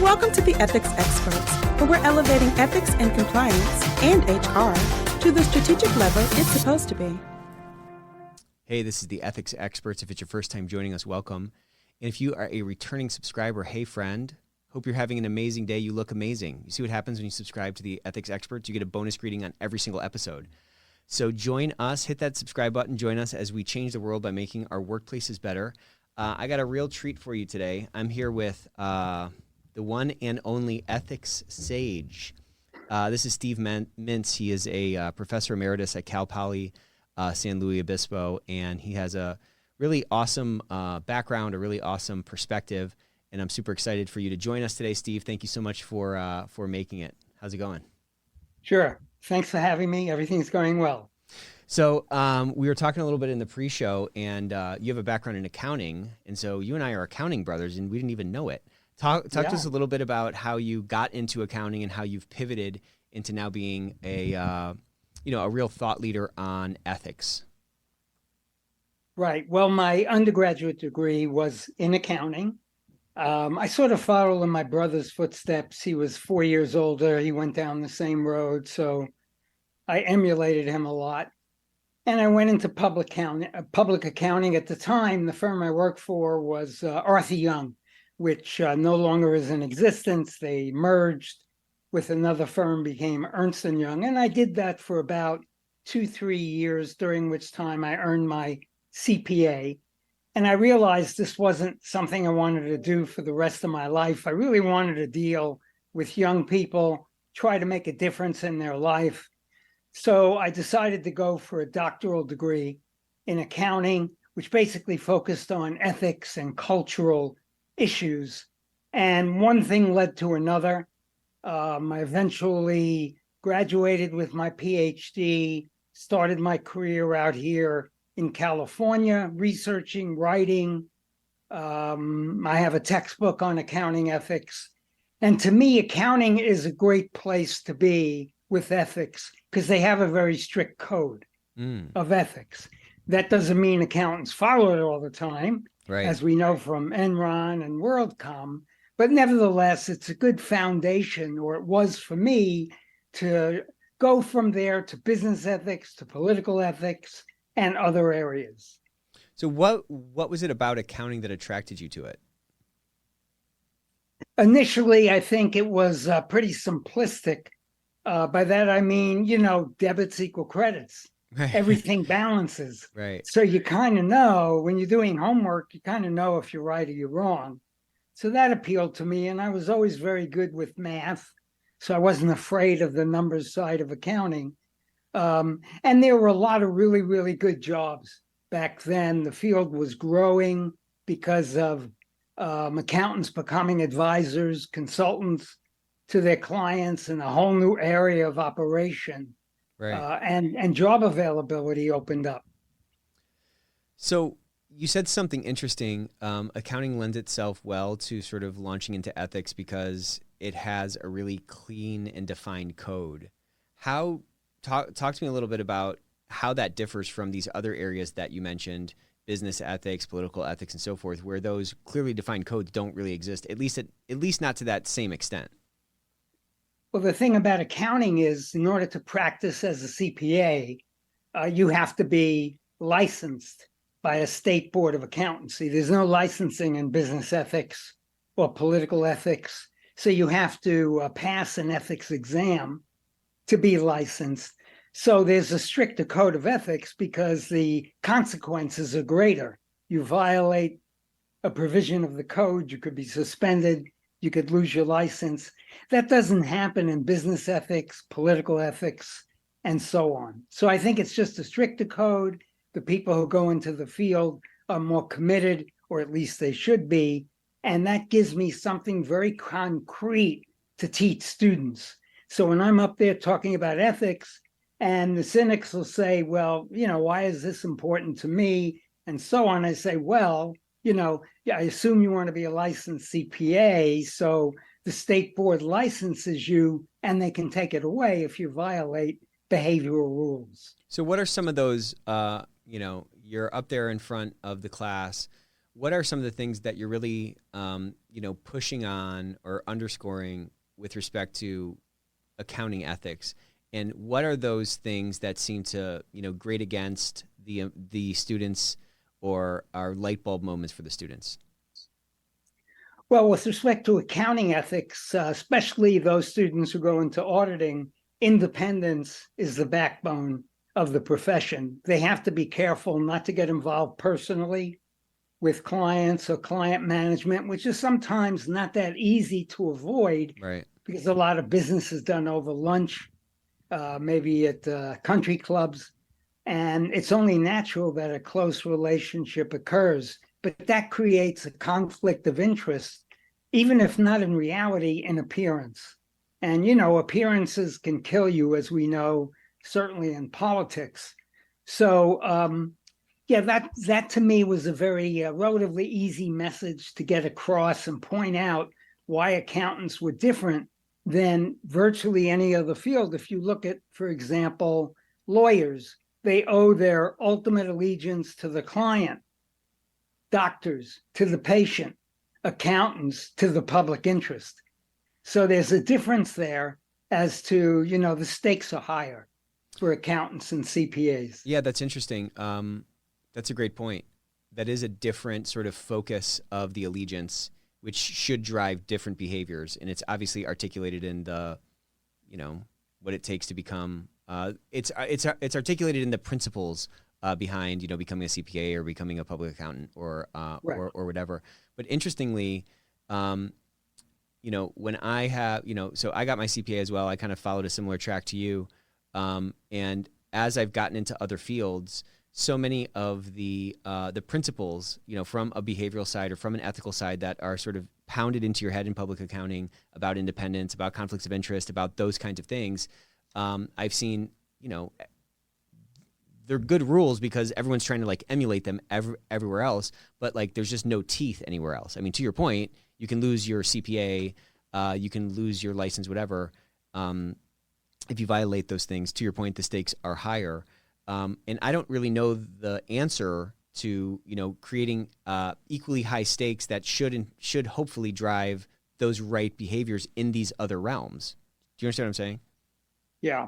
Welcome to the Ethics Experts, where we're elevating ethics and compliance and HR to the strategic level it's supposed to be. Hey, this is the Ethics Experts. If it's your first time joining us, welcome. And if you are a returning subscriber, hey friend, hope you're having an amazing day. You look amazing. You see what happens when you subscribe to the Ethics Experts? You get a bonus greeting on every single episode. So join us, hit that subscribe button, join us as we change the world by making our workplaces better. I got a real treat for you today. I'm here with the one and only ethics sage. This is Steve Mintz. He is a professor emeritus at Cal Poly San Luis Obispo, and he has a really awesome background, a really awesome perspective, and I'm super excited for you to join us today, Steve. Thank you so much for making it. How's it going? Sure. Thanks for having me. Everything's going well. So we were talking a little bit in the pre-show, and you have a background in accounting, and so you and I are accounting brothers, and we didn't even know it. Talk to us a little bit about how you got into accounting and how you've pivoted into now being a real thought leader on ethics. Right. Well, my undergraduate degree was in accounting. I sort of followed in my brother's footsteps. He was 4 years older. He went down the same road, so I emulated him a lot. And I went into public accounting. At the time, the firm I worked for was Arthur Young, which no longer is in existence. They merged with another firm, became Ernst & Young. And I did that for about 2-3 years, during which time I earned my CPA. And I realized this wasn't something I wanted to do for the rest of my life. I really wanted to deal with young people, try to make a difference in their life. So I decided to go for a doctoral degree in accounting, which basically focused on ethics and cultural issues. And one thing led to another. I eventually graduated with my PhD, started my career out here in California, researching, writing. I have a textbook on accounting ethics. And to me, accounting is a great place to be with ethics because they have a very strict code of ethics. That doesn't mean accountants follow it all the time, right, as we know from Enron and WorldCom. But nevertheless, it's a good foundation, or it was for me, to go from there to business ethics, to political ethics, and other areas. So what was it about accounting that attracted you to it? Initially, I think it was pretty simplistic. By that, I mean, debits equal credits. Right. Everything balances. Right. So you kind of know when you're doing homework, you kind of know if you're right or you're wrong. So that appealed to me. And I was always very good with math. So I wasn't afraid of the numbers side of accounting. And there were a lot of really, really good jobs back then. The field was growing because of accountants becoming advisors, consultants to their clients in a whole new area of operation. Right. And job availability opened up. So you said something interesting. Accounting lends itself well to sort of launching into ethics because it has a really clean and defined code. Talk to me a little bit about how that differs from these other areas that you mentioned, business ethics, political ethics, and so forth, where those clearly defined codes don't really exist, at least not to that same extent. Well, the thing about accounting is, in order to practice as a CPA, you have to be licensed by a state board of accountancy. There's no licensing in business ethics or political ethics. So you have to pass an ethics exam to be licensed. So there's a stricter code of ethics because the consequences are greater. You violate a provision of the code, you could be suspended, you could lose your license. That doesn't happen in business ethics, political ethics, and so on. So I think it's just a stricter code. The people who go into the field are more committed, or at least they should be. And that gives me something very concrete to teach students. So when I'm up there talking about ethics, and the cynics will say, well, why is this important to me? And so on. I say, well, I assume you want to be a licensed CPA, so the state board licenses you, and they can take it away if you violate behavioral rules. So what are some of those, you're up there in front of the class. what are some of the things that you're really, pushing on or underscoring with respect to accounting ethics? And what are those things that seem to, grate against the students or are light bulb moments for the students? Well, with respect to accounting ethics, especially those students who go into auditing, independence is the backbone of the profession. They have to be careful not to get involved personally with clients or client management, which is sometimes not that easy to avoid, Right. because a lot of business is done over lunch, maybe at country clubs. And it's only natural that a close relationship occurs, but that creates a conflict of interest, even if not in reality, in appearance. And, appearances can kill you, as we know, certainly in politics. So, that to me was a very relatively easy message to get across and point out why accountants were different than virtually any other field. If you look at, for example, lawyers, they owe their ultimate allegiance to the client, doctors to the patient, accountants to the public interest. So there's a difference there as to, the stakes are higher for accountants and CPAs. Yeah, that's interesting. That's a great point. That is a different sort of focus of the allegiance, which should drive different behaviors. And it's obviously articulated in the, what it takes to become, it's articulated in the principles behind, becoming a CPA or becoming a public accountant or whatever. But interestingly, when I have, so I got my CPA as well. I kind of followed a similar track to you. And as I've gotten into other fields, so many of the principles, from a behavioral side or from an ethical side that are sort of pounded into your head in public accounting about independence, about conflicts of interest, about those kinds of things, I've seen, they're good rules because everyone's trying to emulate them everywhere else, but there's just no teeth anywhere else. I mean, to your point, you can lose your CPA, you can lose your license, whatever. If you violate those things, to your point, the stakes are higher. And I don't really know the answer to, creating equally high stakes that should hopefully drive those right behaviors in these other realms. Do you understand what I'm saying? Yeah.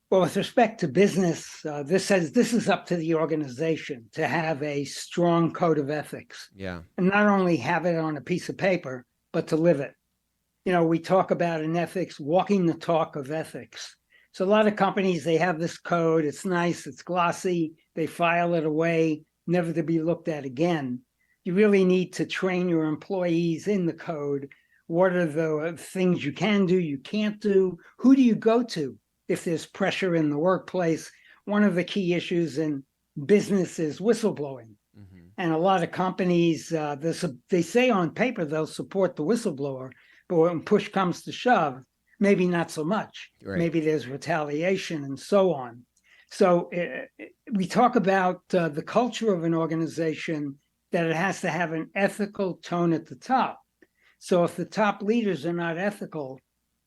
Well, with respect to business, this is up to the organization to have a strong code of ethics. Yeah. And not only have it on a piece of paper, but to live it. We talk about in ethics, walking the talk of ethics. So a lot of companies, they have this code. It's nice. It's glossy. They file it away, never to be looked at again. You really need to train your employees in the code. What are the things you can do, you can't do? Who do you go to if there's pressure in the workplace? One of the key issues in business is whistleblowing. Mm-hmm. And a lot of companies, they say on paper they'll support the whistleblower, but when push comes to shove, maybe not so much. Right. Maybe there's retaliation and so on. So we talk about the culture of an organization, that it has to have an ethical tone at the top. So if the top leaders are not ethical,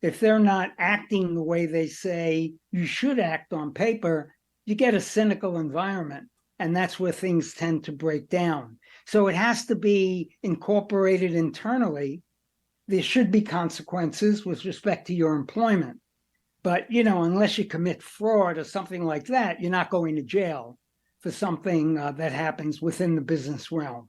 if they're not acting the way they say you should act on paper, you get a cynical environment. And that's where things tend to break down. So it has to be incorporated internally. There should be consequences with respect to your employment. But, unless you commit fraud or something like that, you're not going to jail for something that happens within the business realm.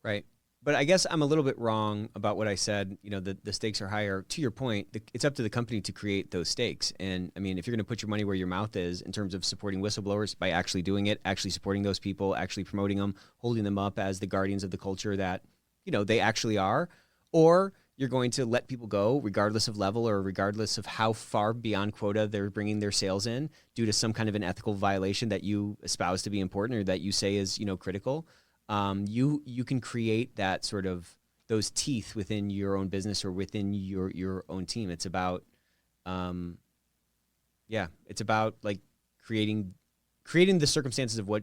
Right. But I guess I'm a little bit wrong about what I said. The stakes are higher. To your point, it's up to the company to create those stakes. And I mean, if you're going to put your money where your mouth is in terms of supporting whistleblowers by actually doing it, actually supporting those people, actually promoting them, holding them up as the guardians of the culture that, they actually are, or you're going to let people go regardless of level or regardless of how far beyond quota they're bringing their sales in due to some kind of an ethical violation that you espouse to be important or that you say is, critical. You can create that sort of those teeth within your own business or within your own team. It's about, it's about creating the circumstances of what,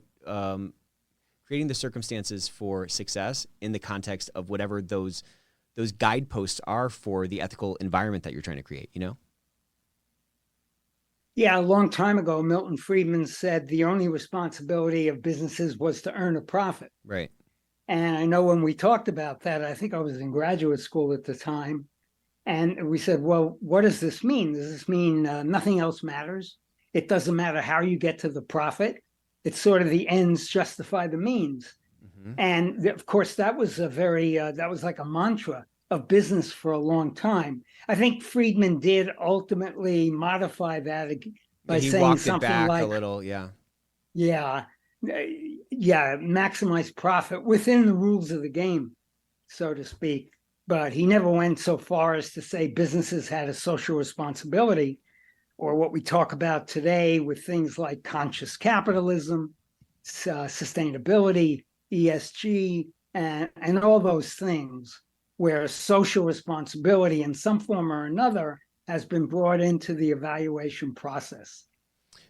creating the circumstances for success in the context of whatever those guideposts are for the ethical environment that you're trying to create, Yeah, a long time ago, Milton Friedman said the only responsibility of businesses was to earn a profit. Right. And I know when we talked about that, I think I was in graduate school at the time. And we said, well, what does this mean? Does this mean nothing else matters? It doesn't matter how you get to the profit. It's sort of the ends justify the means. Mm-hmm. And of course, that was that was like a mantra of business for a long time. I think Friedman did ultimately modify that by He saying walked it something back like, a little. Yeah. yeah, maximize profit within the rules of the game, so to speak. But he never went so far as to say businesses had a social responsibility, or what we talk about today with things like conscious capitalism, sustainability, ESG, and all those things, where social responsibility in some form or another has been brought into the evaluation process.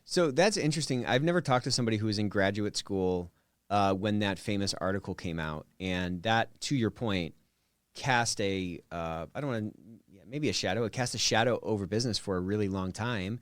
So that's interesting. I've never talked to somebody who was in graduate school when that famous article came out. And that, to your point, cast a, I don't want to, maybe a shadow. It cast a shadow over business for a really long time.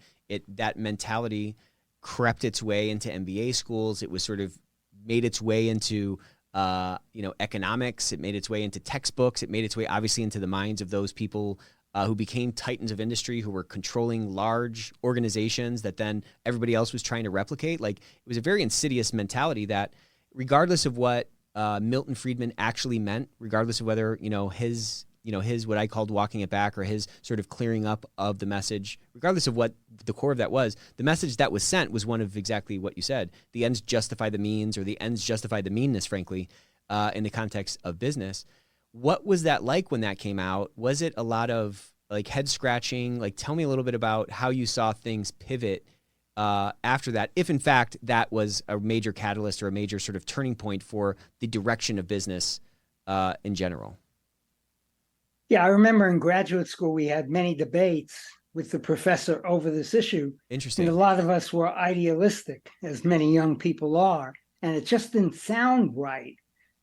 That mentality crept its way into MBA schools. It was sort of made its way into economics. It made its way into textbooks. It made its way obviously into the minds of those people who became titans of industry, who were controlling large organizations that then everybody else was trying to replicate. Like, it was a very insidious mentality that, regardless of what Milton Friedman actually meant, regardless of whether his what I called walking it back, or his sort of clearing up of the message, regardless of what the core of that was, the message that was sent was one of exactly what you said: the ends justify the means, or the ends justify the meanness, frankly, in the context of business. What was that like when that came out? Was it a lot of like head scratching? Like, tell me a little bit about how you saw things pivot after that, if in fact that was a major catalyst or a major sort of turning point for the direction of business in general. Yeah, I remember in graduate school, we had many debates with the professor over this issue. Interesting. And a lot of us were idealistic, as many young people are, and it just didn't sound right.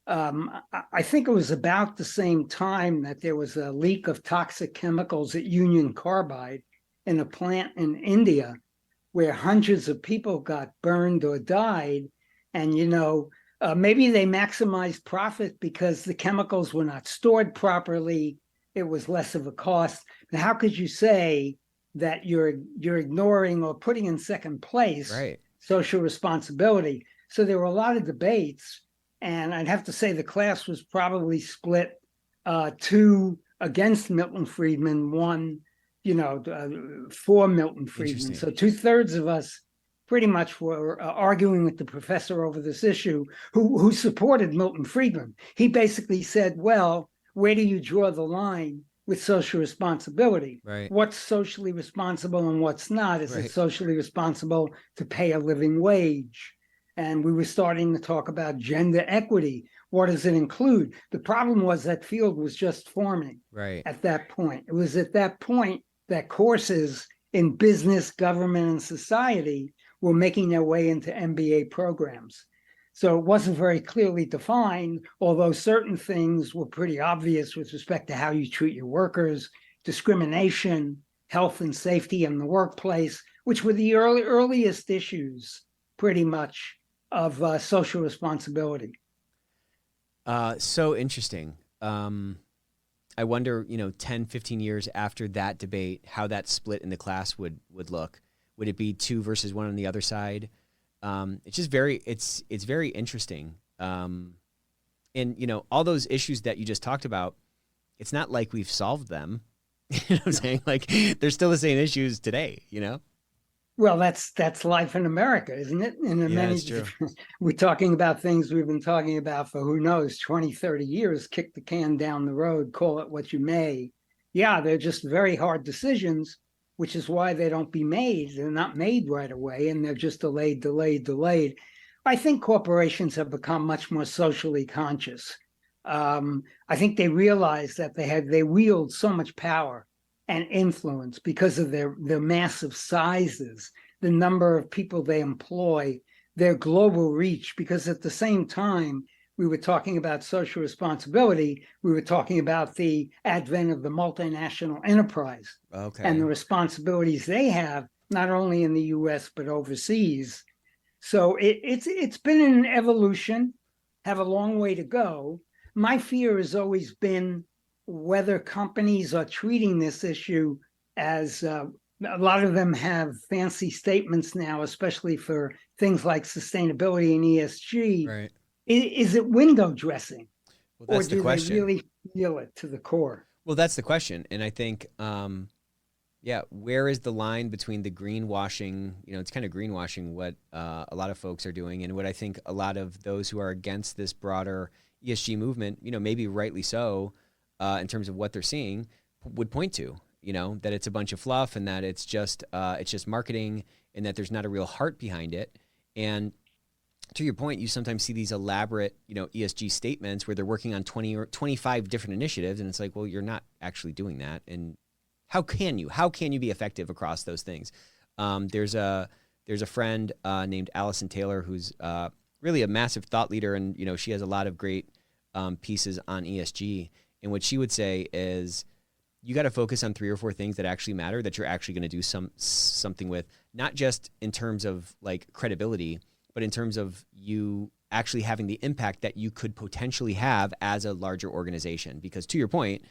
I think it was about the same time that there was a leak of toxic chemicals at Union Carbide in a plant in India, where hundreds of people got burned or died. And, maybe they maximized profit because the chemicals were not stored properly. It was less of a cost. But how could you say that you're ignoring or putting in second place social responsibility? So there were a lot of debates. And I'd have to say the class was probably split 2 against Milton Friedman, 1, for Milton Friedman. So 2/3 of us pretty much were arguing with the professor over this issue, who supported Milton Friedman. He basically said, well, where do you draw the line with social responsibility? Right. What's socially responsible and what's not? Is it socially responsible to pay a living wage? And we were starting to talk about gender equity. What does it include? The problem was that field was just forming at that point. It was at that point that courses in business, government, and society were making their way into MBA programs. So it wasn't very clearly defined, although certain things were pretty obvious with respect to how you treat your workers, discrimination, health and safety in the workplace, which were the earliest issues, pretty much, of social responsibility. So interesting. I wonder, 10, 15 years after that debate, how that split in the class would look. Would it be 2 versus 1 on the other side? It's just it's very interesting. And, all those issues that you just talked about, it's not like we've solved them. You know what I'm saying? Like, they're still the same issues today, Well, that's life in America, isn't it? And it's true. We're talking about things we've been talking about for, who knows, 20, 30 years, kick the can down the road, call it what you may. Yeah, they're just very hard decisions, which is why they don't be made. They're not made right away, and they're just delayed. I think corporations have become much more socially conscious. I think they realize that they wield so much power and influence because of their massive sizes, the number of people they employ, their global reach, because at the same time we were talking about social responsibility, we were talking about the advent of the multinational enterprise and the responsibilities they have, not only in the US, but overseas. So it's been an evolution. have a long way to go. My fear has always been whether companies are treating this issue as a lot of them have fancy statements now, especially for things like sustainability and ESG. Right. Is it window dressing, Well, or that's the do they question. really feel it to the core? Well, that's the question. And I think, where is the line between the greenwashing? It's kind of greenwashing what a lot of folks are doing, and what I think a lot of those who are against this broader ESG movement, maybe rightly so, in terms of what they're seeing, would point to, that it's a bunch of fluff and that it's just marketing and that there's not a real heart behind it. And to your point, you sometimes see these elaborate, ESG statements where they're working on 20 or 25 different initiatives. And it's like, well, you're not actually doing that. And how can you be effective across those things? There's a friend named Allison Taylor, who's really a massive thought leader. And, she has a lot of great pieces on ESG. And what she would say is, you got to focus on 3 or 4 things that actually matter, that you're actually going to do something with, not just in terms of like credibility, but in terms of you actually having the impact that you could potentially have as a larger organization. Because to your point,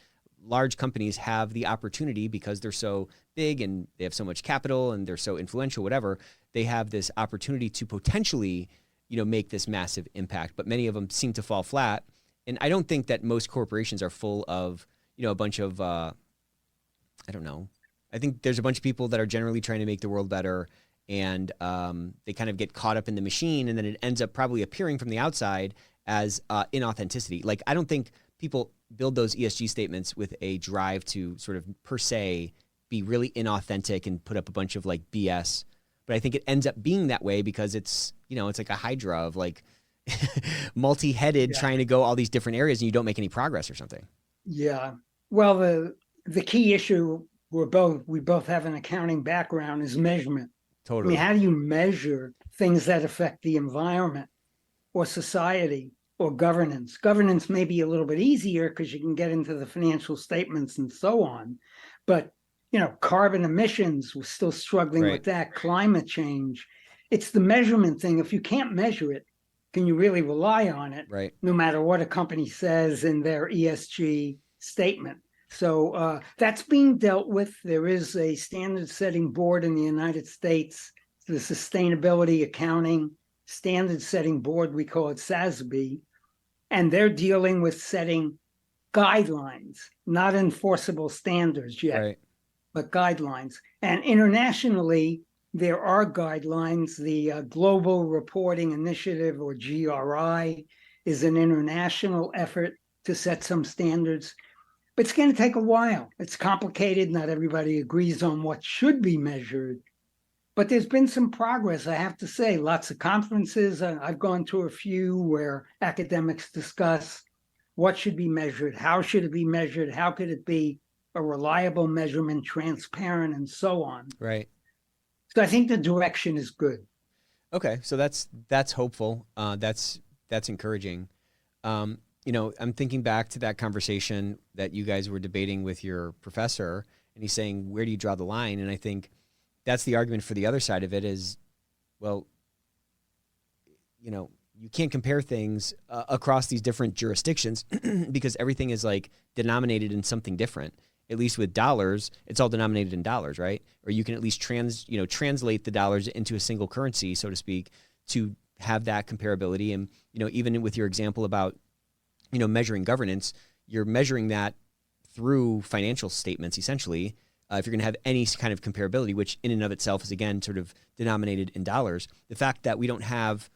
large companies have the opportunity, because they're so big and they have so much capital and they're so influential, whatever, they have this opportunity to potentially, make this massive impact. But many of them seem to fall flat. And I don't think that most corporations are full of, a bunch of, I don't know. I think there's a bunch of people that are generally trying to make the world better, and they kind of get caught up in the machine, and then it ends up probably appearing from the outside as inauthenticity. Like, I don't think people build those ESG statements with a drive to sort of per se be really inauthentic and put up a bunch of like BS. But I think it ends up being that way because it's, it's like a hydra of like multi-headed trying to go all these different areas, and you don't make any progress or something. Yeah. Well, the key issue we both have an accounting background is measurement. Totally. I mean, how do you measure things that affect the environment or society or governance? Governance may be a little bit easier because you can get into the financial statements and so on. But, carbon emissions, we're still struggling with that. Climate change. It's the measurement thing. If you can't measure it, can you really rely on it? Right. No matter what a company says in their ESG statement. So that's being dealt with. There is a standard setting board in the United States, the Sustainability Accounting Standard Setting Board, we call it SASB, and they're dealing with setting guidelines, not enforceable standards yet, but guidelines. And internationally, there are guidelines. The Global Reporting Initiative, or GRI, is an international effort to set some standards. But it's going to take a while. It's complicated. Not everybody agrees on what should be measured. But there's been some progress, I have to say. Lots of conferences. I've gone to a few where academics discuss what should be measured, how should it be measured, how could it be a reliable measurement, transparent, and so on. Right. So I think the direction is good. Okay, so that's hopeful. That's encouraging. I'm thinking back to that conversation that you guys were debating with your professor, and he's saying, where do you draw the line? And I think that's the argument for the other side of it is, well, you can't compare things across these different jurisdictions because everything is like denominated in something different. At least with dollars, it's all denominated in dollars, right? Or you can at least translate the dollars into a single currency, so to speak, to have that comparability. And, even with your example about, measuring governance, you're measuring that through financial statements, essentially, if you're going to have any kind of comparability, which in and of itself is, again, sort of denominated in dollars. The fact that we don't have,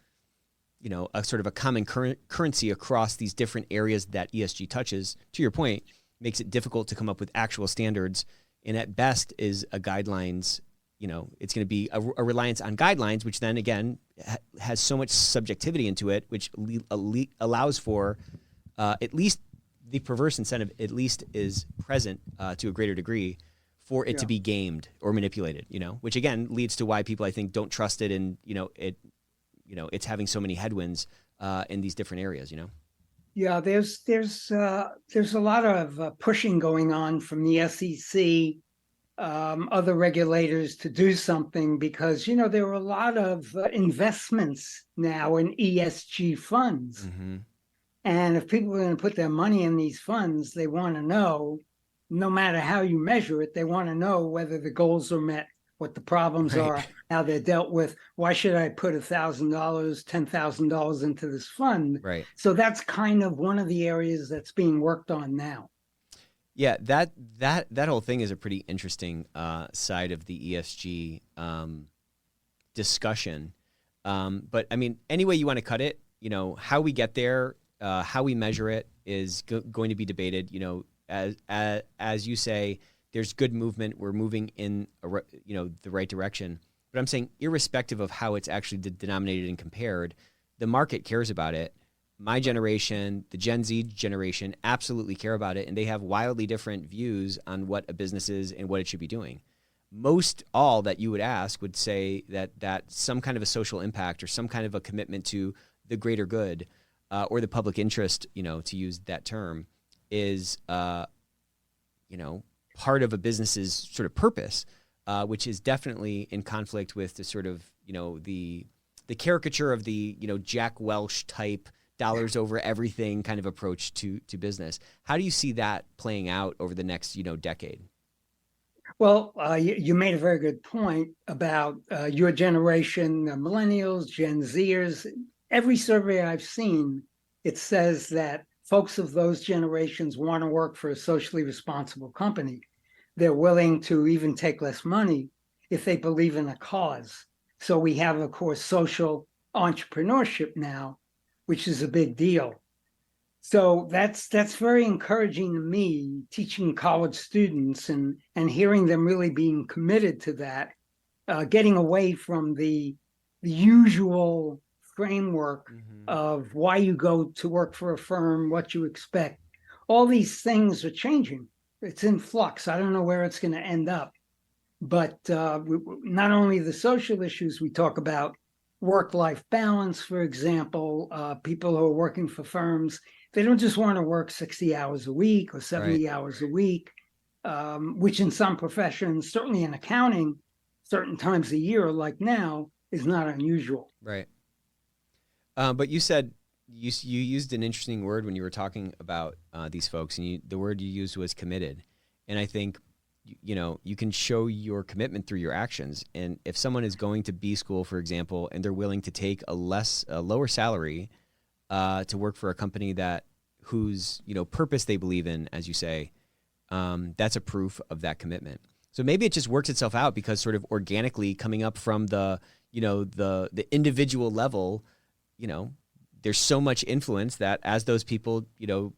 a sort of a common currency across these different areas that ESG touches, to your point, makes it difficult to come up with actual standards. And at best is a guidelines, it's going to be a reliance on guidelines, which then, again, has so much subjectivity into it, which allows for at least the perverse incentive at least is present to a greater degree for it to be gamed or manipulated, which again leads to why people, I think, don't trust it, and it's having so many headwinds in these different areas. Yeah, there's a lot of pushing going on from the SEC other regulators to do something because, you know, there are a lot of investments now in ESG funds. Mm-hmm. And if people are going to put their money in these funds, they want to know, no matter how you measure it, they want to know whether the goals are met, what the problems Right. are, how they're dealt with. Why should I put $1,000, $10,000 into this fund? Right. So that's kind of one of the areas that's being worked on now. Yeah, that whole thing is a pretty interesting side of the ESG discussion. But I mean, any way you want to cut it, you know, how we get there, how we measure it is going to be debated. You know, as you say, there's good movement. We're moving in the right direction. But I'm saying, irrespective of how it's actually denominated and compared, the market cares about it. My generation, the Gen Z generation, absolutely care about it, and they have wildly different views on what a business is and what it should be doing. Most all that you would ask would say that some kind of a social impact or some kind of a commitment to the greater good or the public interest, you know, to use that term, is part of a business's sort of purpose, which is definitely in conflict with the sort of, you know, the caricature of the, you know, Jack Welch type dollars over everything kind of approach to business. How do you see that playing out over the next, you know, decade? Well, you made a very good point about your generation, millennials, Gen Zers. Every survey I've seen, it says that folks of those generations want to work for a socially responsible company. They're willing to even take less money if they believe in a cause. So we have, of course, social entrepreneurship now, which is a big deal. So that's very encouraging to me, teaching college students and hearing them really being committed to that, getting away from the usual framework of why you go to work for a firm, what you expect. All these things are changing. It's in flux. I don't know where it's going to end up. But not only the social issues we talk about, work-life balance, for example, people who are working for firms, they don't just want to work 60 hours a week or 70 hours a week, which in some professions, certainly in accounting, certain times a year, like now, is not unusual. Right. But you said you used an interesting word when you were talking about these folks, and the word you used was committed. And I think, you know, you can show your commitment through your actions. And if someone is going to B school, for example, and they're willing to take a lower salary to work for a company whose, you know, purpose they believe in, as you say, that's a proof of that commitment. So maybe it just works itself out because sort of organically coming up from the, you know, the individual level, you know, there's so much influence that as those people, you know,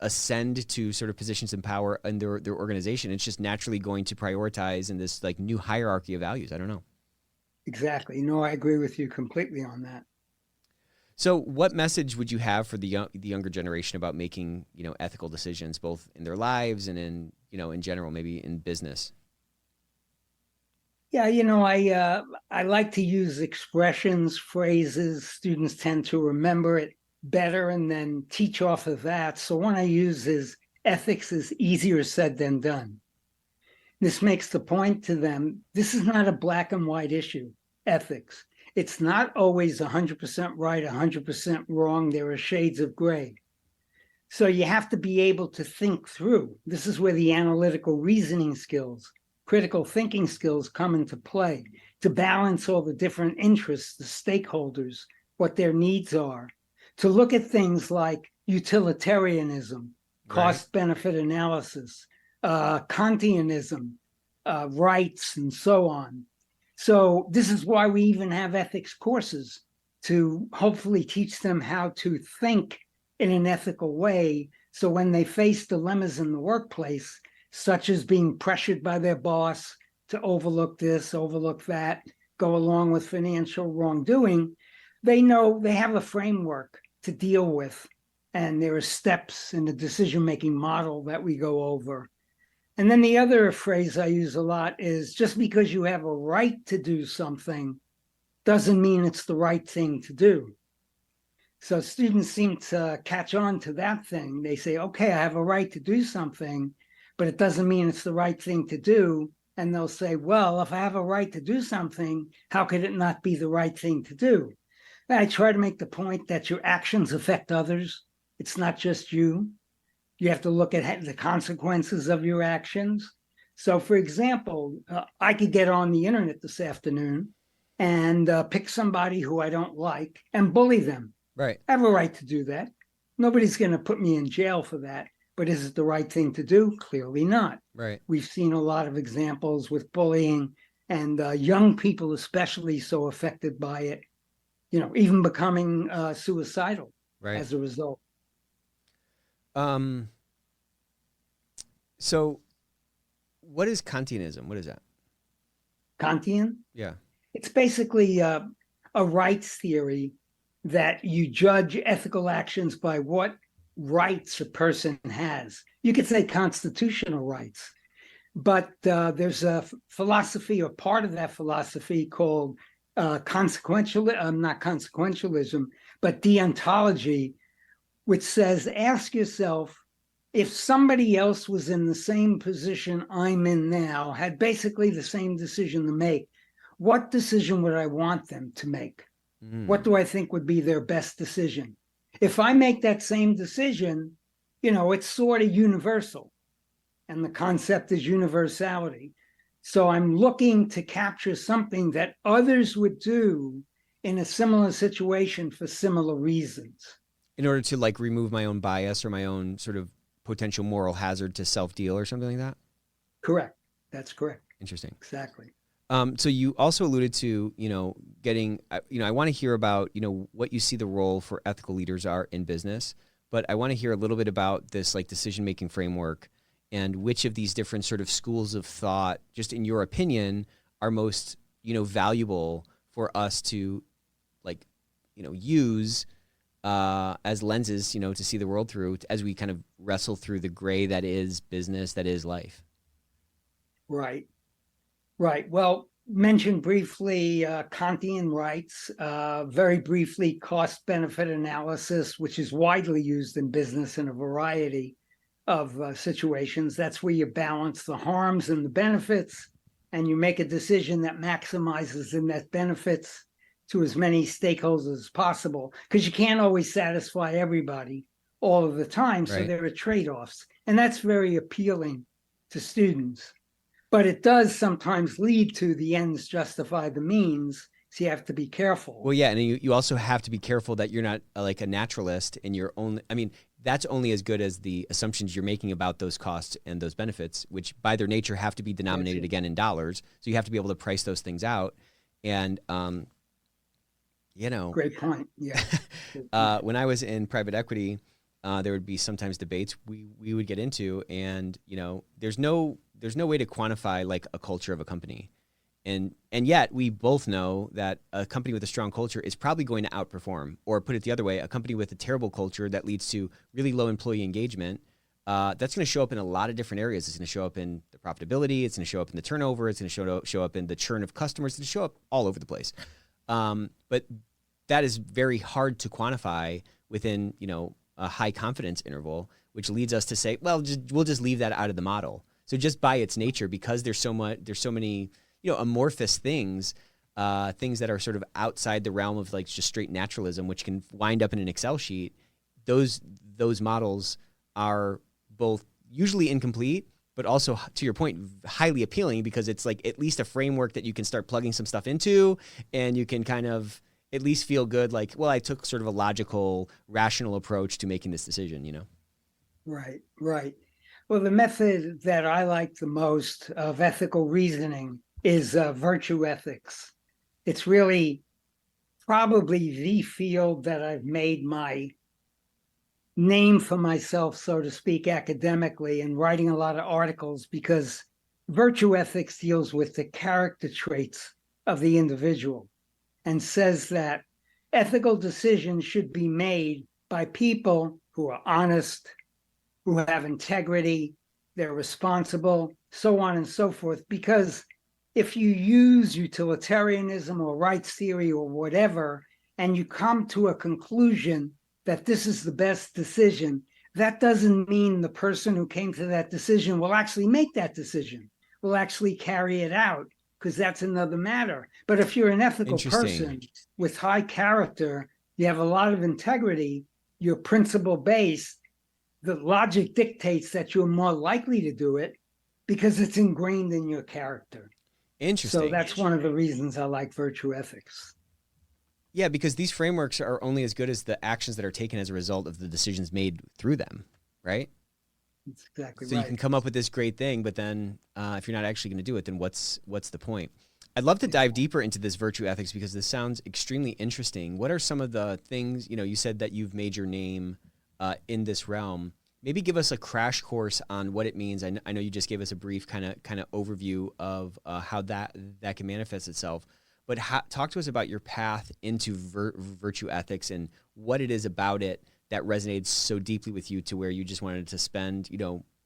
ascend to sort of positions in power in their organization, it's just naturally going to prioritize in this like new hierarchy of values. I don't know. Exactly. No, I agree with you completely on that. So what message would you have for the younger generation about making, you know, ethical decisions, both in their lives and in, you know, in general, maybe in business? Yeah, you know, I like to use expressions, phrases. Students tend to remember it better and then teach off of that. So one I use is ethics is easier said than done. This makes the point to them. This is not a black and white issue, ethics. It's not always 100% right, 100% wrong. There are shades of gray. So you have to be able to think through. This is where the analytical reasoning skills, critical thinking skills come into play to balance all the different interests, the stakeholders, what their needs are, to look at things like utilitarianism, cost-benefit analysis, Kantianism, rights, and so on. So this is why we even have ethics courses to hopefully teach them how to think in an ethical way. So when they face dilemmas in the workplace, such as being pressured by their boss to overlook this, overlook that, go along with financial wrongdoing, they know they have a framework to deal with. And there are steps in the decision-making model that we go over. And then the other phrase I use a lot is just because you have a right to do something doesn't mean it's the right thing to do. So students seem to catch on to that thing. They say, okay, I have a right to do something, but it doesn't mean it's the right thing to do. And they'll say, well, if I have a right to do something, how could it not be the right thing to do? And I try to make the point that your actions affect others. It's not just you. You have to look at the consequences of your actions. So, for example, I could get on the internet this afternoon and pick somebody who I don't like and bully them. Right. I have a right to do that. Nobody's going to put me in jail for that. But is it the right thing to do? Clearly not. Right. We've seen a lot of examples with bullying, and young people especially so affected by it, even becoming suicidal as a result. So what is Kantianism? What is that? Kantian? Yeah. It's basically a rights theory that you judge ethical actions by what rights a person has. You could say constitutional rights, but there's a philosophy, or part of that philosophy, called not consequentialism, but deontology, which says, ask yourself, if somebody else was in the same position I'm in now, had basically the same decision to make, what decision would I want them to make? What do I think would be their best decision? If I make that same decision, it's sort of universal. And the concept is universality. So I'm looking to capture something that others would do in a similar situation for similar reasons. In order to remove my own bias or my own sort of potential moral hazard to self-deal or something like that? Correct. That's correct. Interesting. Exactly. So you also alluded to, getting, I want to hear about, what you see the role for ethical leaders are in business, but I want to hear a little bit about this decision-making framework and which of these different sort of schools of thought, just in your opinion, are most, valuable for us to use as lenses, to see the world through as we kind of wrestle through the gray that is business, that is life. Right. Right. Well, mentioned briefly Kantian rights, very briefly cost-benefit analysis, which is widely used in business in a variety of situations. That's where you balance the harms and the benefits, and you make a decision that maximizes the net benefits to as many stakeholders as possible, because you can't always satisfy everybody all of the time. So there are trade-offs, and that's very appealing to students. But it does sometimes lead to the ends justify the means, so you have to be careful. Well, yeah, and you also have to be careful that you're not a naturalist in your own. I mean, that's only as good as the assumptions you're making about those costs and those benefits, which by their nature have to be denominated again in dollars. So you have to be able to price those things out. And, Great point. Yeah. When I was in private equity, there would be sometimes debates we would get into, and there's no way to quantify a culture of a company, and yet we both know that a company with a strong culture is probably going to outperform. Or put it the other way, a company with a terrible culture that leads to really low employee engagement, that's going to show up in a lot of different areas. It's going to show up in the profitability. It's going to show up in the turnover. It's going to show up in the churn of customers. It's going to show up all over the place. But that is very hard to quantify within a high confidence interval, which leads us to say, well, we'll just leave that out of the model. So just by its nature, because there's so many amorphous things, things that are sort of outside the realm of just straight naturalism, which can wind up in an Excel sheet. Those models are both usually incomplete, but also, to your point, highly appealing, because it's at least a framework that you can start plugging some stuff into, and you can kind of at least feel good, well, I took sort of a logical, rational approach to making this decision, Right. Well, the method that I like the most of ethical reasoning is virtue ethics. It's really probably the field that I've made my name for myself, so to speak, academically, and writing a lot of articles, because virtue ethics deals with the character traits of the individual and says that ethical decisions should be made by people who are honest, who have integrity, they're responsible, so on and so forth. Because if you use utilitarianism or rights theory or whatever, and you come to a conclusion that this is the best decision, that doesn't mean the person who came to that decision will actually make that decision, will actually carry it out, because that's another matter. But if you're an ethical person with high character, you have a lot of integrity, you're principle-based, the logic dictates that you're more likely to do it because it's ingrained in your character. Interesting. So that's one of the reasons I like virtue ethics. Yeah, because these frameworks are only as good as the actions that are taken as a result of the decisions made through them, right? That's exactly so right. You can come up with this great thing, but then if you're not actually going to do it, then what's the point? I'd love to dive deeper into this virtue ethics because this sounds extremely interesting. What are some of the things, you said that you've made your name in this realm. Maybe give us a crash course on what it means. I know you just gave us a brief kind of overview of how that can manifest itself, but talk to us about your path into virtue ethics and what it is about it that resonated so deeply with you to where you just wanted to spend,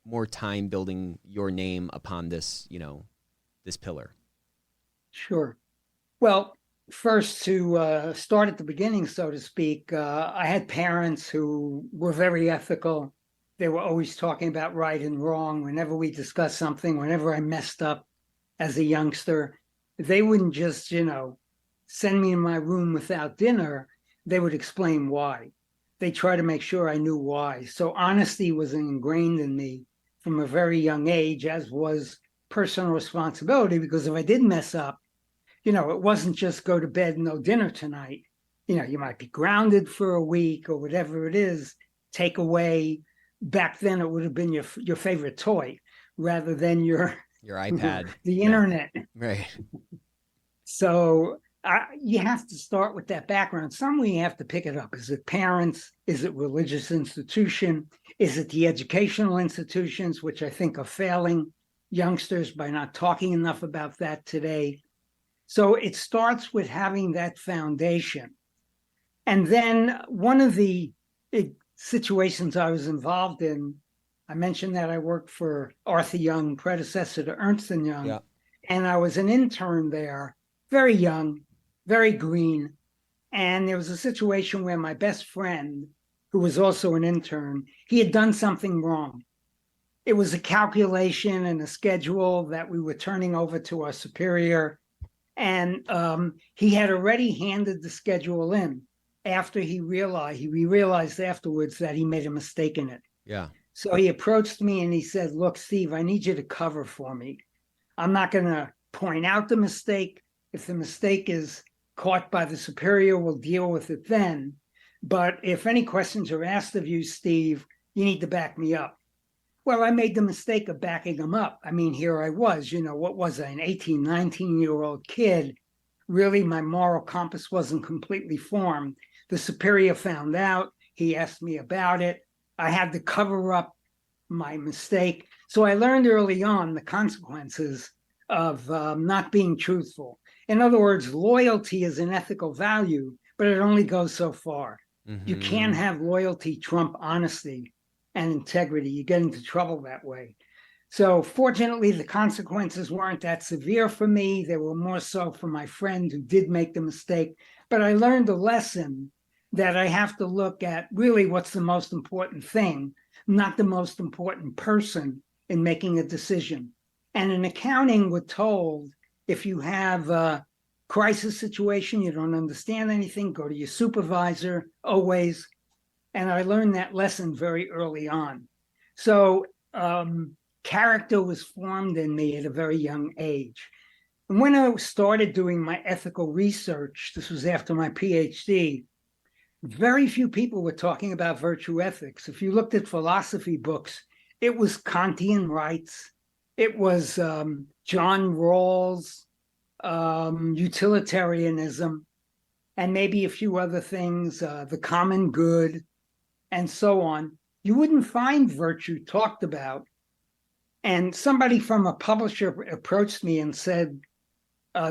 more time building your name upon this, this pillar. Sure. Well, first to start at the beginning, so to speak, I had parents who were very ethical. They were always talking about right and wrong. Whenever we discussed something, whenever I messed up as a youngster, they wouldn't just, send me in my room without dinner. They would explain why. They try to make sure I knew why. So honesty was ingrained in me from a very young age, as was personal responsibility, because if I did mess up, it wasn't just go to bed, no dinner tonight. You might be grounded for a week or whatever it is, take away. Back then, it would have been your favorite toy rather than your iPad, the internet. Right. So you have to start with that background. Somewhere you have to pick it up. Is it parents? Is it religious institution? Is it the educational institutions, which I think are failing youngsters by not talking enough about that today? So it starts with having that foundation. And then one of the situations I was involved in, I mentioned that I worked for Arthur Young, predecessor to Ernst & Young, yeah. And I was an intern there, very young, very green. And there was a situation where my best friend, who was also an intern, he had done something wrong. It was a calculation and a schedule that we were turning over to our superior. And he had already handed the schedule in after he realized afterwards that he made a mistake in it. Yeah. So he approached me and he said, "Look, Steve, I need you to cover for me. I'm not going to point out the mistake. If the mistake is caught by the superior, we'll deal with it then. But if any questions are asked of you, Steve, you need to back me up." Well, I made the mistake of backing him up. I mean, here I was, what was I, an 18, 19-year-old kid? Really, my moral compass wasn't completely formed. The superior found out. He asked me about it. I had to cover up my mistake. So I learned early on the consequences of not being truthful. In other words, loyalty is an ethical value, but it only goes so far. Mm-hmm. You can't have loyalty trump honesty and integrity. You get into trouble that way. So fortunately, the consequences weren't that severe for me. They were more so for my friend who did make the mistake. But I learned a lesson that I have to look at really what's the most important thing, not the most important person in making a decision. And in accounting, we're told if you have a crisis situation, you don't understand anything, go to your supervisor always. And I learned that lesson very early on. So character was formed in me at a very young age. And when I started doing my ethical research, this was after my PhD, very few people were talking about virtue ethics. If you looked at philosophy books, it was Kantian rights. It was John Rawls, utilitarianism, and maybe a few other things, the common good, and so on. You wouldn't find virtue talked about. And somebody from a publisher approached me and said,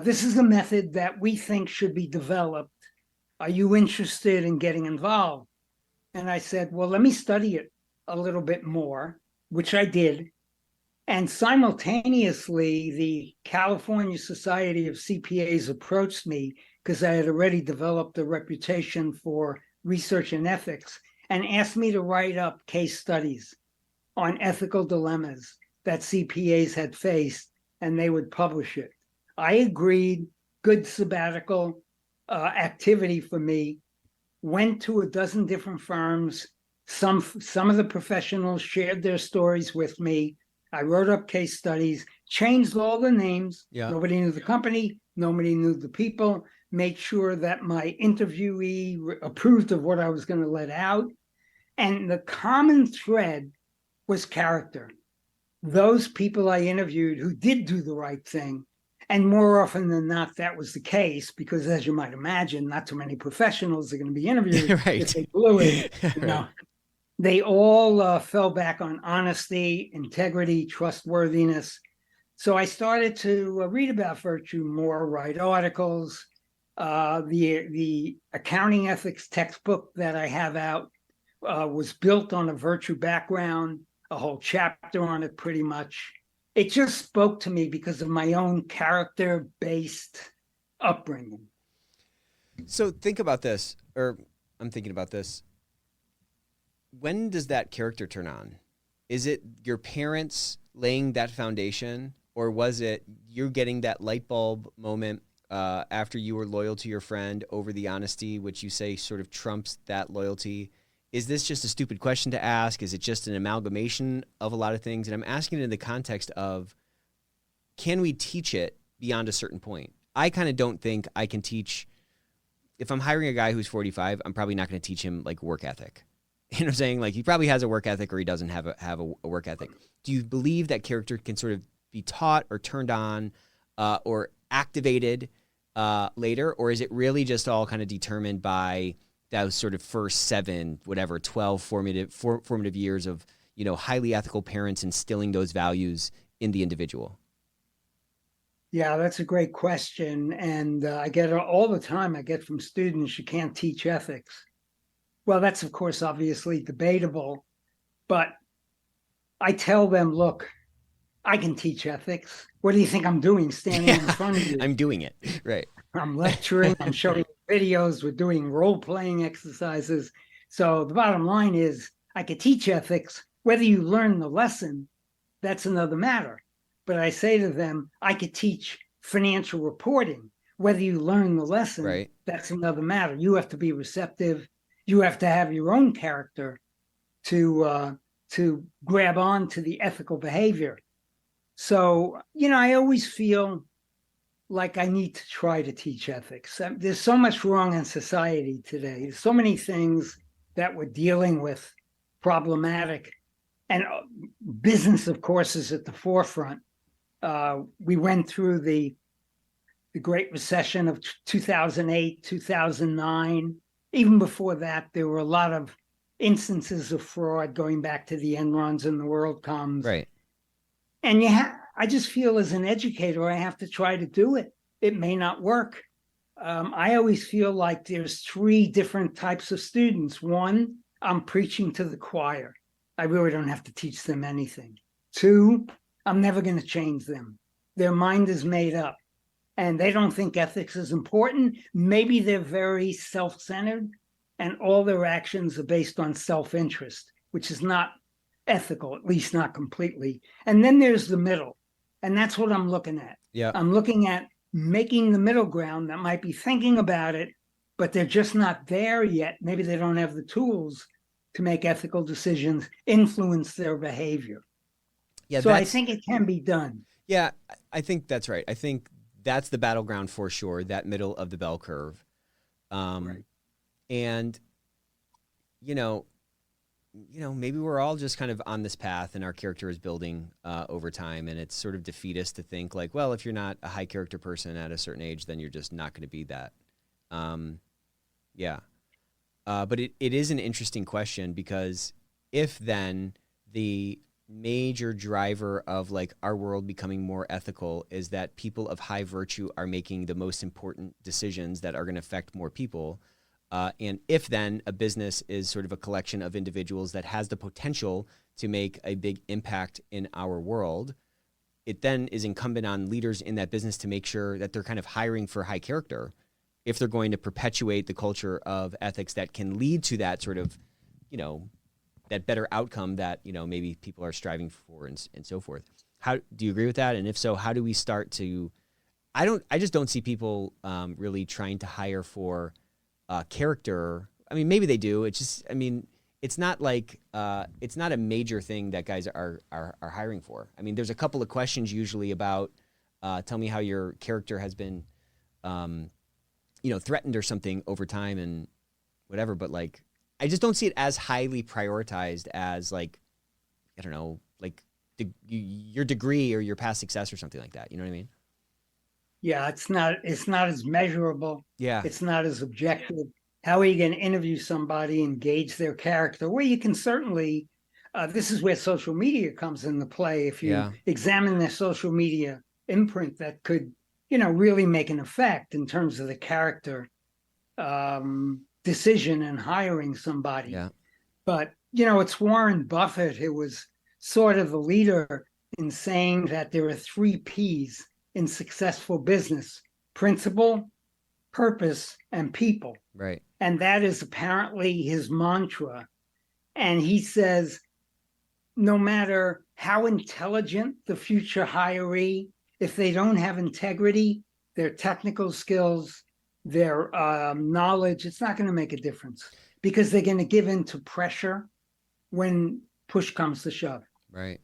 "This is a method that we think should be developed. Are you interested in getting involved?" And I said, "Well, let me study it a little bit more," which I did. And simultaneously, the California Society of CPAs approached me because I had already developed a reputation for research and ethics. and asked me to write up case studies on ethical dilemmas that CPAs had faced, and they would publish it. I agreed, good sabbatical activity for me, went to a dozen different firms. Some of the professionals shared their stories with me. I wrote up case studies, changed all the names. Yeah. Nobody knew the company, nobody knew the people, made sure that my interviewee approved of what I was going to let out. And the common thread was character. Those people I interviewed who did do the right thing, and more often than not, that was the case, because as you might imagine, not too many professionals are going to be interviewed Right. if they blew it. Right. They all fell back on honesty, integrity, trustworthiness. So I started to read about virtue more, write articles. The accounting ethics textbook that I have out was built on a virtue background, a whole chapter on it pretty much. It just spoke to me because of my own character-based upbringing. So think about this, or I'm thinking about this. When does that character turn on? Is it your parents laying that foundation, or was it you getting that light bulb moment after you were loyal to your friend over the honesty, which you say sort of trumps that loyalty? Is this just a stupid question to ask? Is it just an amalgamation of a lot of things? And I'm asking it in the context of, can we teach it beyond a certain point? I kind of don't think I can teach. If I'm hiring a guy who's 45, I'm probably not going to teach him like work ethic. You know what I'm saying? Like, he probably has a work ethic or he doesn't have a work ethic. Do you believe that character can sort of be taught or turned on or activated later? Or is it really just all kind of determined by those sort of first 12 formative years of, highly ethical parents instilling those values in the individual? Yeah, that's a great question. And I get it all the time. I get from students, you can't teach ethics. Well, that's, of course, obviously debatable. But I tell them, look, I can teach ethics. What do you think I'm doing standing in front of you? I'm doing it. Right. I'm lecturing, I'm showing videos, we're doing role-playing exercises. So the bottom line is, I could teach ethics. Whether you learn the lesson, that's another matter. But I say to them, I could teach financial reporting. Whether you learn the lesson, right, that's another matter. You have to be receptive. You have to have your own character to grab on to the ethical behavior. So, I always feel like I need to try to teach ethics. There's so much wrong in society today. There's so many things that we're dealing with problematic. And business, of course, is at the forefront. We went through the Great Recession of 2008, 2009. Even before that, there were a lot of instances of fraud going back to the Enrons and the WorldComs. Right. And I just feel as an educator, I have to try to do it. It may not work. I always feel like there's three different types of students. One, I'm preaching to the choir. I really don't have to teach them anything. Two, I'm never going to change them. Their mind is made up and they don't think ethics is important. Maybe they're very self-centered and all their actions are based on self-interest, which is not ethical, at least not completely. And then there's the middle. And that's what I'm looking at. Yeah. I'm looking at making the middle ground that might be thinking about it, but they're just not there yet. Maybe they don't have the tools to make ethical decisions, influence their behavior. Yeah. So I think it can be done. Yeah, I think that's right. I think that's the battleground for sure, that middle of the bell curve. Right. And, maybe we're all just kind of on this path and our character is building over time. And it's sort of defeatist to think like, well, if you're not a high character person at a certain age, then you're just not going to be that. But it is an interesting question, because if then the major driver of like our world becoming more ethical is that people of high virtue are making the most important decisions that are going to affect more people. And if then a business is sort of a collection of individuals that has the potential to make a big impact in our world, it then is incumbent on leaders in that business to make sure that they're kind of hiring for high character if they're going to perpetuate the culture of ethics that can lead to that sort of, that better outcome that, maybe people are striving for and so forth. How do you agree with that? And if so, how do we start to, I just don't see people really trying to hire for character. I mean, maybe they do. It's just, it's not like, it's not a major thing that guys are hiring for. I mean, there's a couple of questions usually about, tell me how your character has been, threatened or something over time and whatever. But like, I just don't see it as highly prioritized as like, I don't know, like your degree or your past success or something like that. You know what I mean? Yeah, it's not as measurable. Yeah. It's not as objective. How are you going to interview somebody, engage their character? Well, you can certainly, this is where social media comes into play. If you examine their social media imprint, that could, really make an effect in terms of the character decision in hiring somebody. Yeah. But, it's Warren Buffett who was sort of the leader in saying that there are 3 Ps in successful business: principle, purpose, and people. Right. And that is apparently his mantra. And he says, no matter how intelligent the future hiree, if they don't have integrity, their technical skills, their knowledge, it's not going to make a difference, because they're going to give in to pressure when push comes to shove. Right.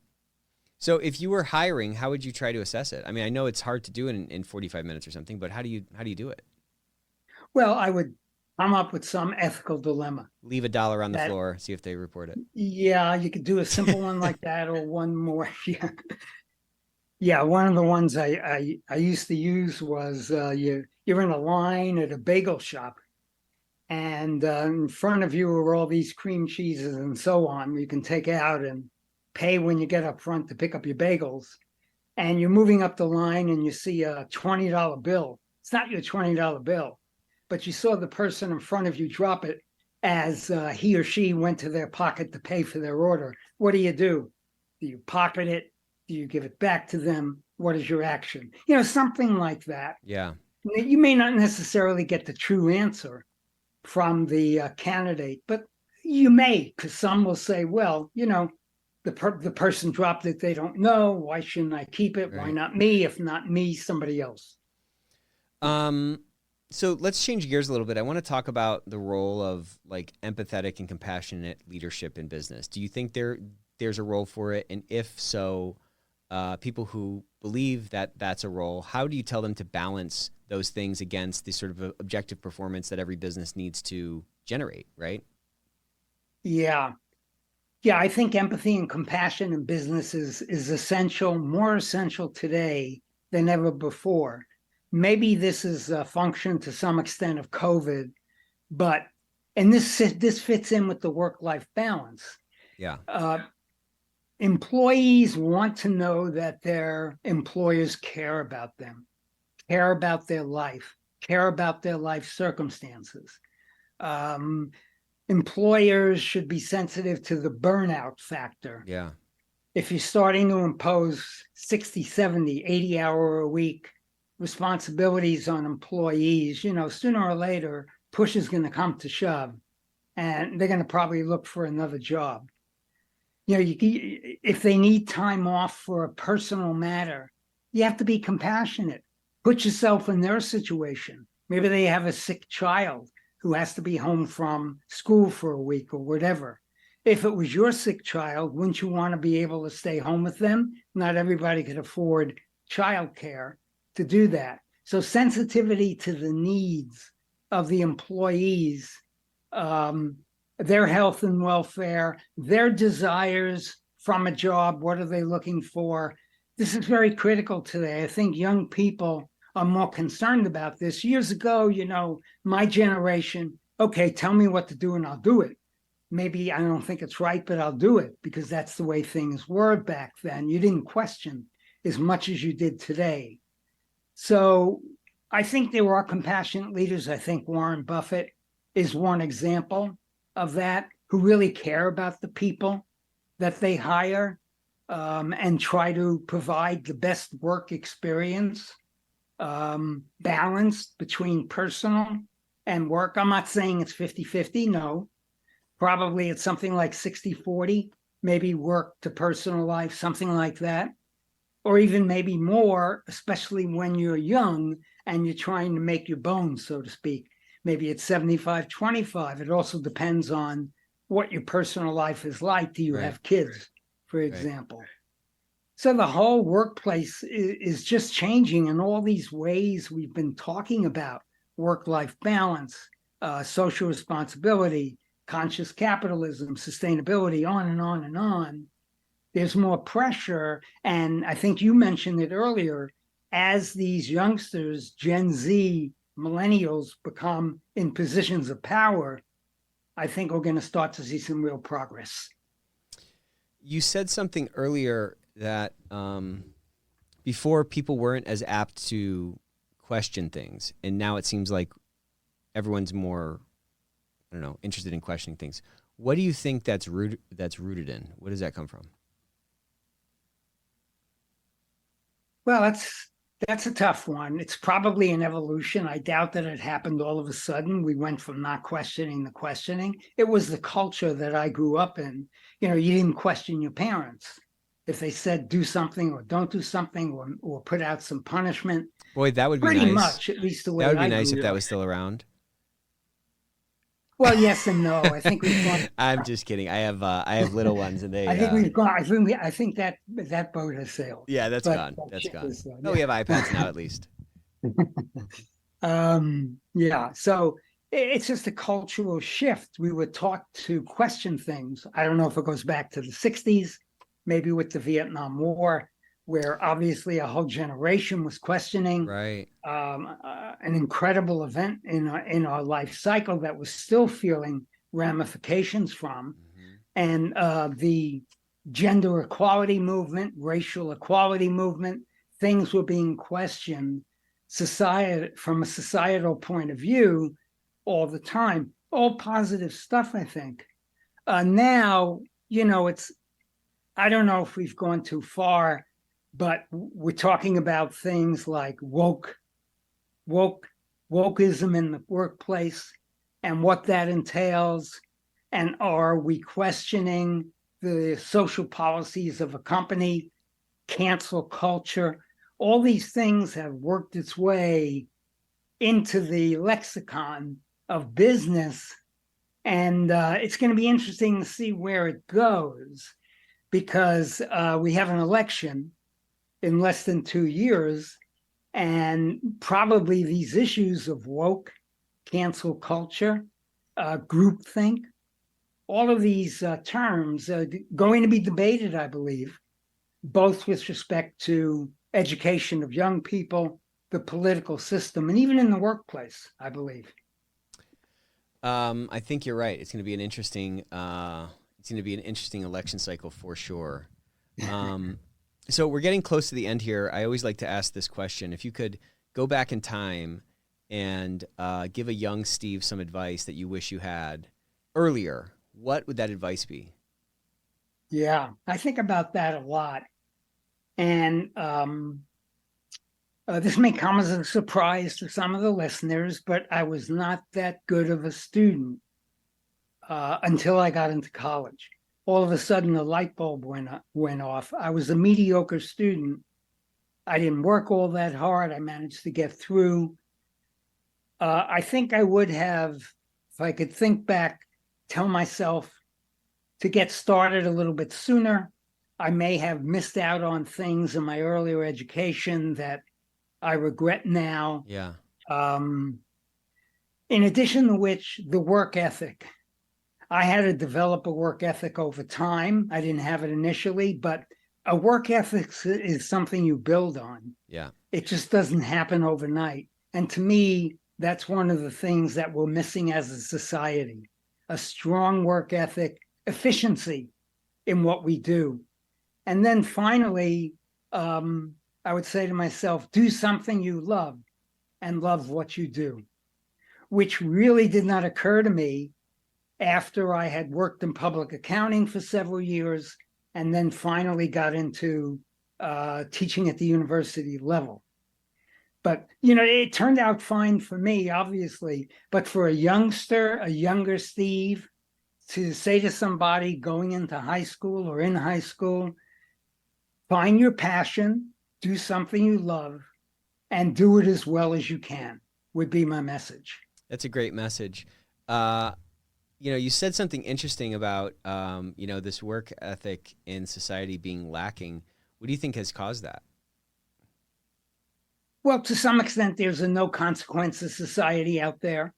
So if you were hiring, how would you try to assess it? I mean, I know it's hard to do in 45 minutes or something, but how do you do it? Well, I would come up with some ethical dilemma. Leave $1 on the floor, see if they report it. Yeah, you could do a simple one like that, or one more. Yeah. Yeah, one of the ones I used to use was you're in a line at a bagel shop, and in front of you are all these cream cheeses and so on. You can take out and pay when you get up front to pick up your bagels. And you're moving up the line and you see a $20 bill. It's not your $20 bill, but you saw the person in front of you drop it as he or she went to their pocket to pay for their order. What do? Do you pocket it? Do you give it back to them? What is your action? Something like that. Yeah. You may not necessarily get the true answer from the candidate, but you may, because some will say, well, the person dropped it. They don't know. Why shouldn't I keep it? Right. Why not me? If not me, somebody else. So let's change gears a little bit. I want to talk about the role of like empathetic and compassionate leadership in business. Do you think there's a role for it? And if so, people who believe that that's a role, how do you tell them to balance those things against the sort of objective performance that every business needs to generate, right? Yeah. Yeah, I think empathy and compassion in business is essential, more essential today than ever before. Maybe this is a function to some extent of COVID, and this fits in with the work-life balance. Yeah. Employees want to know that their employers care about them, care about their life, care about their life circumstances. Employers should be sensitive to the burnout factor. Yeah. If you're starting to impose 60, 70, 80-hour-a-week responsibilities on employees, sooner or later, push is going to come to shove, and they're going to probably look for another job. If they need time off for a personal matter, you have to be compassionate. Put yourself in their situation. Maybe they have a sick child who has to be home from school for a week or whatever. If it was your sick child, wouldn't you want to be able to stay home with them? Not everybody could afford childcare to do that. So sensitivity to the needs of the employees, their health and welfare, their desires from a job, what are they looking for? This is very critical today. I think young people are more concerned about this. Years ago, my generation, okay, tell me what to do and I'll do it. Maybe I don't think it's right, but I'll do it because that's the way things were back then. You didn't question as much as you did today. So I think there are compassionate leaders. I think Warren Buffett is one example of that, who really care about the people that they hire and try to provide the best work experience, balanced between personal and work. I'm not saying it's 50-50, no, Probably it's something like 60-40, maybe work to personal life, something like that. Or even maybe more, especially when you're young and you're trying to make your bones, so to speak. Maybe it's 75-25. It also depends on what your personal life is like. Do you Right. have kids, for example? So the whole workplace is just changing in all these ways we've been talking about: work-life balance, social responsibility, conscious capitalism, sustainability, on and on and on. There's more pressure. And I think you mentioned it earlier, as these youngsters, Gen Z, millennials, become in positions of power, I think we're going to start to see some real progress. You said something earlier that before people weren't as apt to question things, and now it seems like everyone's more, I don't know, interested in questioning things. What do you think that's rooted in? Where does that come from? Well, that's a tough one. It's probably an evolution. I doubt that it happened all of a sudden. We went from not questioning to questioning. It was the culture that I grew up in. You didn't question your parents. If they said do something or don't do something, or put out some punishment. Boy, that would be pretty nice. much, at least the way that would be I nice grew if that up. was still around. Well, yes and no. I think we've gone. I'm just kidding. I have little ones, and they. I think we've gone. I think that boat has sailed. Yeah, that's But gone. that That's ship gone. is, Oh, we have iPads now, at least. Yeah. So it's just a cultural shift. We were taught to question things. I don't know if it goes back to the 60s, maybe with the Vietnam War, where obviously a whole generation was questioning. Right. An incredible event in our life cycle that was still feeling ramifications from. And the gender equality movement, racial equality movement, things were being questioned from a societal point of view all the time. All positive stuff, I think. Now, I don't know if we've gone too far, but we're talking about things like wokeism in the workplace and what that entails. And are we questioning the social policies of a company, cancel culture? All these things have worked its way into the lexicon of business. And it's going to be interesting to see where it goes, because we have an election in less than 2 years. And probably these issues of woke, cancel culture, groupthink, all of these terms are going to be debated, I believe, both with respect to education of young people, the political system, and even in the workplace, I believe. I think you're right. It's going to be an interesting. It's going to be an interesting election cycle for sure. So we're getting close to the end here. I always like to ask this question: if you could go back in time and give a young Steve some advice that you wish you had earlier, what would that advice be? Yeah, I think about that a lot. And this may come as a surprise to some of the listeners, but I was not that good of a student until I got into college. All of a sudden, the light bulb went off. I was a mediocre student. I didn't work all that hard. I managed to get through. I think I would have, if I could think back, tell myself to get started a little bit sooner. I may have missed out on things in my earlier education that I regret now. Yeah. In addition to which, the work ethic. I had to develop a work ethic over time. I didn't have it initially, but a work ethic is something you build on. Yeah. It just doesn't happen overnight. And to me, that's one of the things that we're missing as a society: a strong work ethic, efficiency in what we do. And then finally, I would say to myself, do something you love and love what you do, which really did not occur to me after I had worked in public accounting for several years and then finally got into teaching at the university level. But, it turned out fine for me, obviously. But for a younger Steve, to say to somebody going into high school or in high school, find your passion, do something you love, and do it as well as you can, would be my message. That's a great message. You said something interesting about, this work ethic in society being lacking. What do you think has caused that? Well, to some extent, there's a no consequences society out there.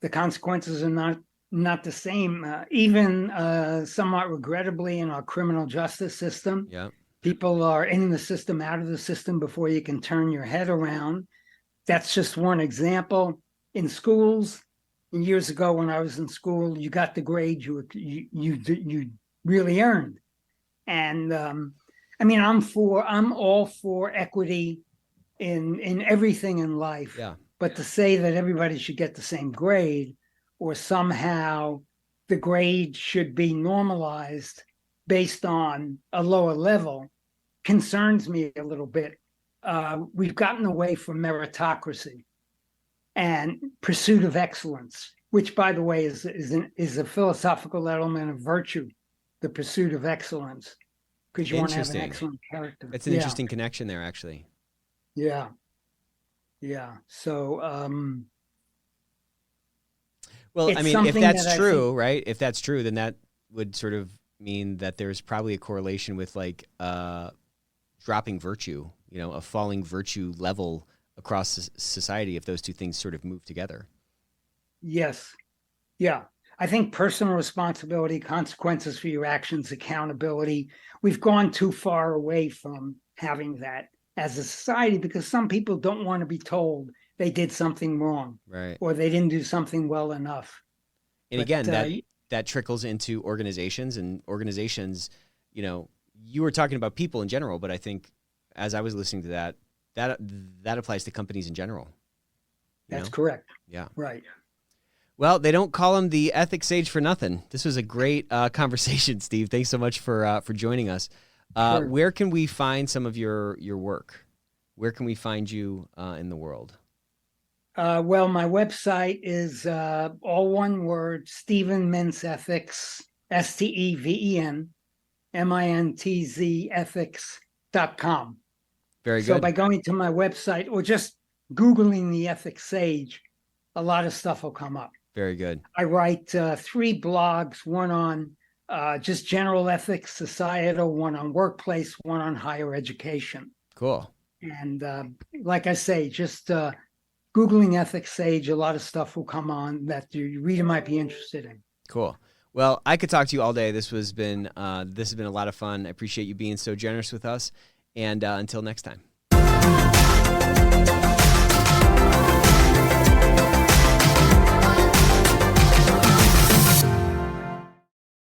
The consequences are not the same. Even somewhat regrettably in our criminal justice system, Yeah. people are in the system, out of the system before you can turn your head around. That's just one example. In schools, years ago when I was in school, you got the grade you really earned. And I'm all for equity in everything in life. Yeah. But to say that everybody should get the same grade, or somehow the grade should be normalized based on a lower level, concerns me a little bit. We've gotten away from meritocracy and pursuit of excellence, which, by the way, is a philosophical element of virtue, the pursuit of excellence, because you want to have an excellent character. It's an interesting connection there, actually. Yeah. So, well, I mean, if that's true, right? If that's true, then that would sort of mean that there's probably a correlation with dropping virtue, a falling virtue level across society if those two things sort of move together. Yes. Yeah. I think personal responsibility, consequences for your actions, accountability, we've gone too far away from having that as a society, because some people don't want to be told they did something wrong, right, or they didn't do something well enough. And again, that trickles into organizations, and organizations, you were talking about people in general, but I think as I was listening to that applies to companies in general. That's correct. Yeah. Right. Well, they don't call him the ethics sage for nothing. This was a great conversation, Steve. Thanks so much for joining us. Sure. Where can we find some of your work? Where can we find you in the world? Well, my website is all one word, Stephen Mintz Ethics, STEVEN MINTZ ethics.com. Very good. So by going to my website or just Googling the ethics sage, a lot of stuff will come up. Very good. I write 3 blogs, one on just general ethics, societal, one on workplace, one on higher education. Cool. And like I say, just Googling ethics sage, a lot of stuff will come on that your reader might be interested in. Cool. Well, I could talk to you all day. This has been a lot of fun. I appreciate you being so generous with us. And until next time.